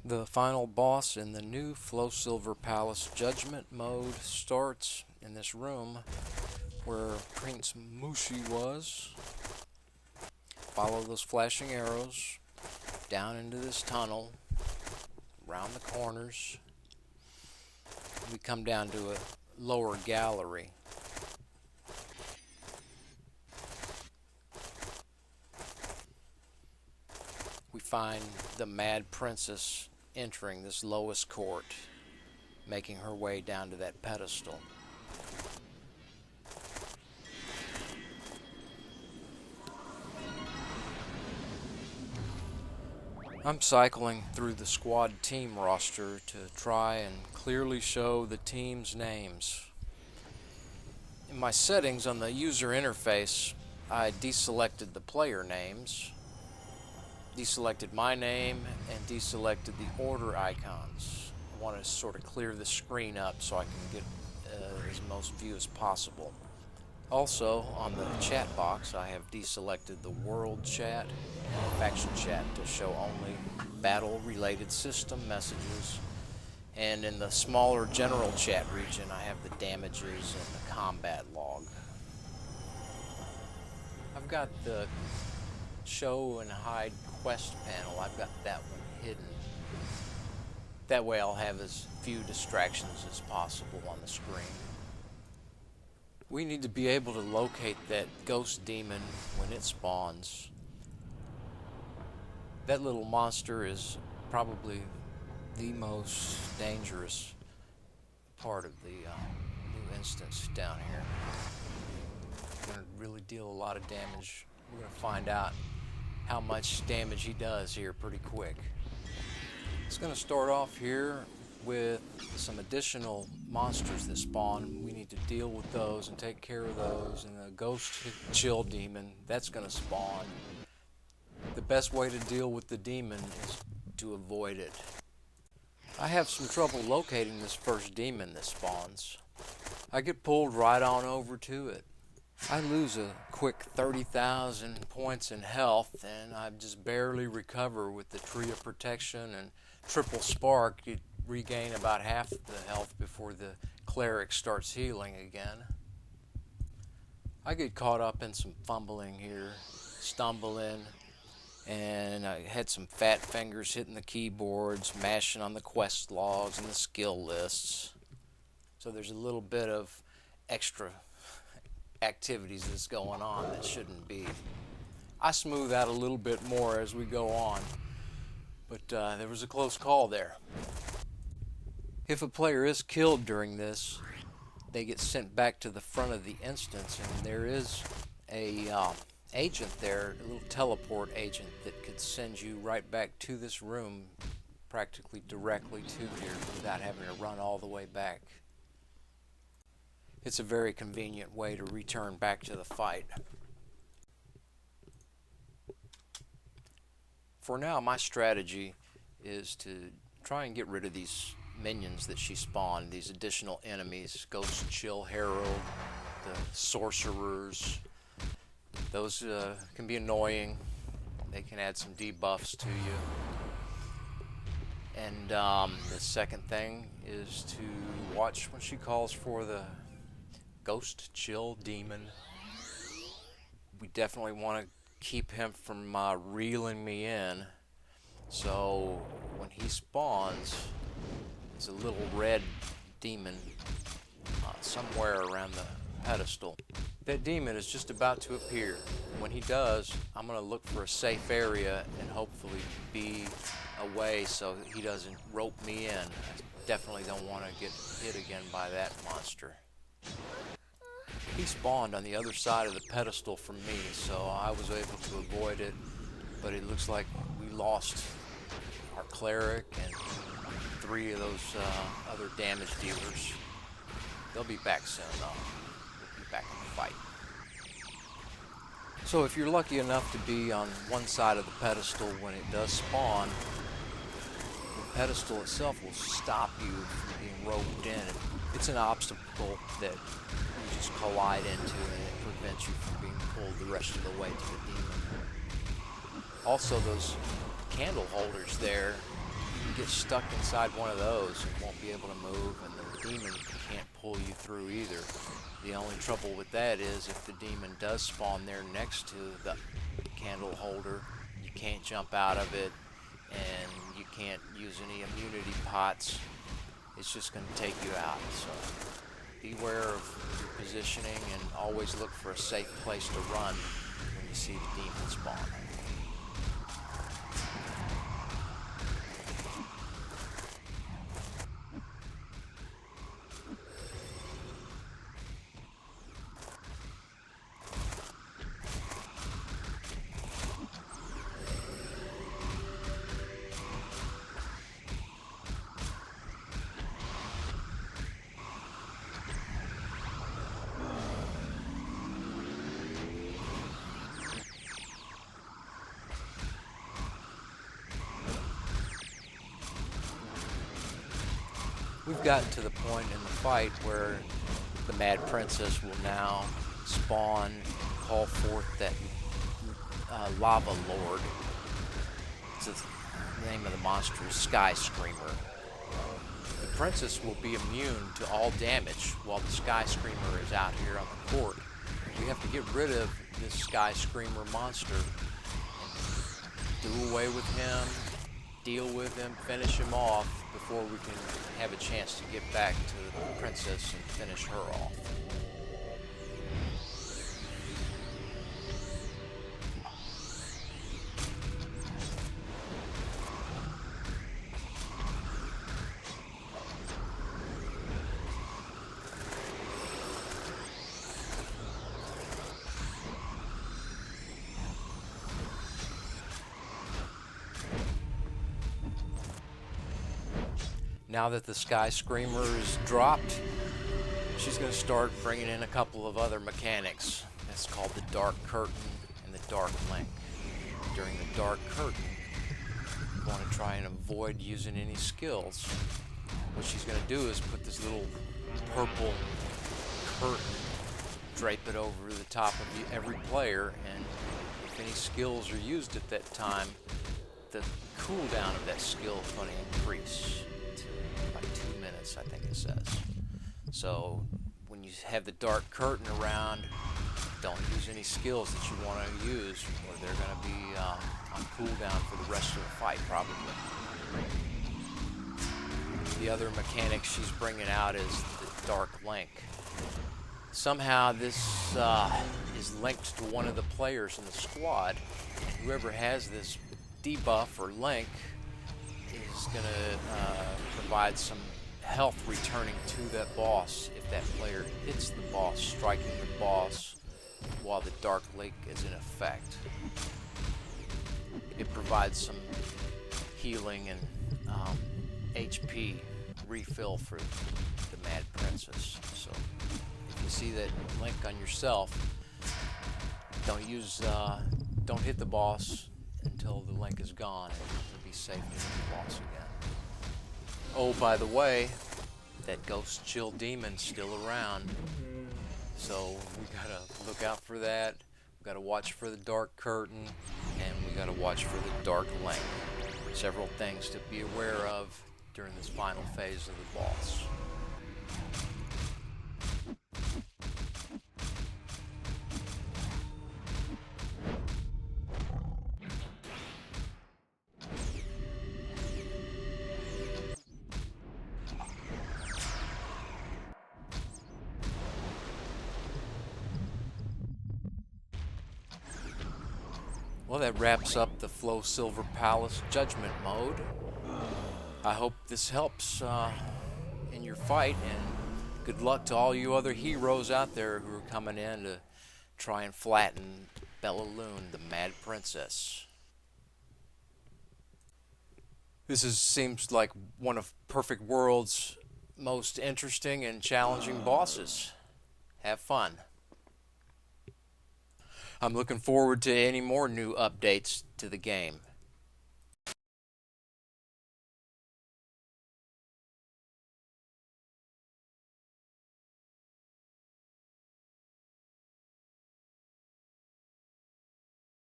The final boss in the new Flowsilver Palace Judgment mode starts in this room where Prince Mushi was. Follow those flashing arrows down into this tunnel, around the corners. We come down to a lower gallery. We find the Mad Princess entering this lowest court, making her way down to that pedestal. I'm cycling through the squad team roster to try and clearly show the team's names. In my settings on the user interface, I deselected the player names, deselected my name, and deselected the order icons. I want to sort of clear the screen up so I can get as most view as possible. Also, on the chat box, I have deselected the world chat and faction chat to show only battle-related system messages. And in the smaller general chat region, I have the damages and the combat log. I've got the show and hide quest panel. I've got that one hidden. That way I'll have as few distractions as possible on the screen. We need to be able to locate that ghost demon when it spawns. That little monster is probably the most dangerous part of the new instance down here. It's going to really deal a lot of damage. We're going to find out how much damage he does here pretty quick. It's going to start off here with some additional monsters that spawn. We need to deal with those and take care of those. And the ghost chill demon, that's going to spawn. The best way to deal with the demon is to avoid it. I have some trouble locating this first demon that spawns. I get pulled right on over to it. I lose a quick 30,000 points in health, and I just barely recover with the Tree of Protection and Triple Spark. You regain about half the health before the cleric starts healing again. I get caught up in some fumbling here, stumbling, and I had some fat fingers hitting the keyboards, mashing on the quest logs and the skill lists. So there's a little bit of extra activities that's going on that shouldn't be. I smooth out a little bit more as we go on, but there was a close call there. If a player is killed during this, they get sent back to the front of the instance, and there is a agent there, a little teleport agent that could send you right back to this room, practically directly to here without having to run all the way back. It's a very convenient way to return back to the fight. For now, my strategy is to try and get rid of these minions that she spawned, these additional enemies, Ghost Chill Herald, the sorcerers. Those can be annoying. They can add some debuffs to you. And the second thing is to watch when she calls for the Ghost Chill Demon. We definitely want to keep him from reeling me in. So when he spawns, there's a little red demon somewhere around the pedestal. That demon is just about to appear. When he does, I'm going to look for a safe area and hopefully be away so he doesn't rope me in. I definitely don't want to get hit again by that monster. He spawned on the other side of the pedestal from me, so I was able to avoid it, but it looks like we lost our cleric and 3 of those other damage dealers. They'll be back soon though. We'll be back in the fight. So if you're lucky enough to be on one side of the pedestal when it does spawn, the pedestal itself will stop you from being roped in. It's an obstacle that you just collide into, and it prevents you from being pulled the rest of the way to the demon. Also, those candle holders there, can get stuck inside one of those and won't be able to move, and the demon can't pull you through either. The only trouble with that is if the demon does spawn there next to the candle holder, you can't jump out of it, and you can't use any immunity pots. It's just going to take you out. So beware of your positioning and always look for a safe place to run when you see the demon spawn. We've gotten to the point in the fight where the Mad Princess will now spawn, call forth that Lava Lord. It's the name of the monster is Sky Screamer. The princess will be immune to all damage while the Sky Screamer is out here on the court. We have to get rid of this Sky Screamer monster and do away with him, deal with him, finish him off before we can have a chance to get back to the princess and finish her off. Now that the Sky Screamer is dropped, she's going to start bringing in a couple of other mechanics. That's called the Dark Curtain and the Dark Link. During the Dark Curtain, you want to try and avoid using any skills. What she's going to do is put this little purple curtain, drape it over the top of every player, and if any skills are used at that time, the cooldown of that skill is going to increase. By 2 minutes, I think it says. So when you have the Dark Curtain around, don't use any skills that you want to use, or they're going to be on cooldown for the rest of the fight, probably. The other mechanic she's bringing out is the Dark Link. Somehow this is linked to one of the players in the squad. Whoever has this debuff or link is going to provide some health returning to that boss if that player hits the boss, striking the boss while the Dark Link is in effect. It provides some healing and HP refill for the Mad Princess. So if you see that link on yourself, don't hit the boss until the link is gone, and you'll be safe to hit the boss again. Oh, by the way, that Ghost Chill Demon's still around, so we gotta look out for that. We gotta watch for the Dark Curtain, and we gotta watch for the Dark Link. Several things to be aware of during this final phase of the boss. Well, that wraps up the Flowsilver Palace Judgment mode. I hope this helps in your fight, and good luck to all you other heroes out there who are coming in to try and flatten Belle Leun, the Mad Princess. Seems like one of Perfect World's most interesting and challenging bosses. Have fun. I'm looking forward to any more new updates to the game.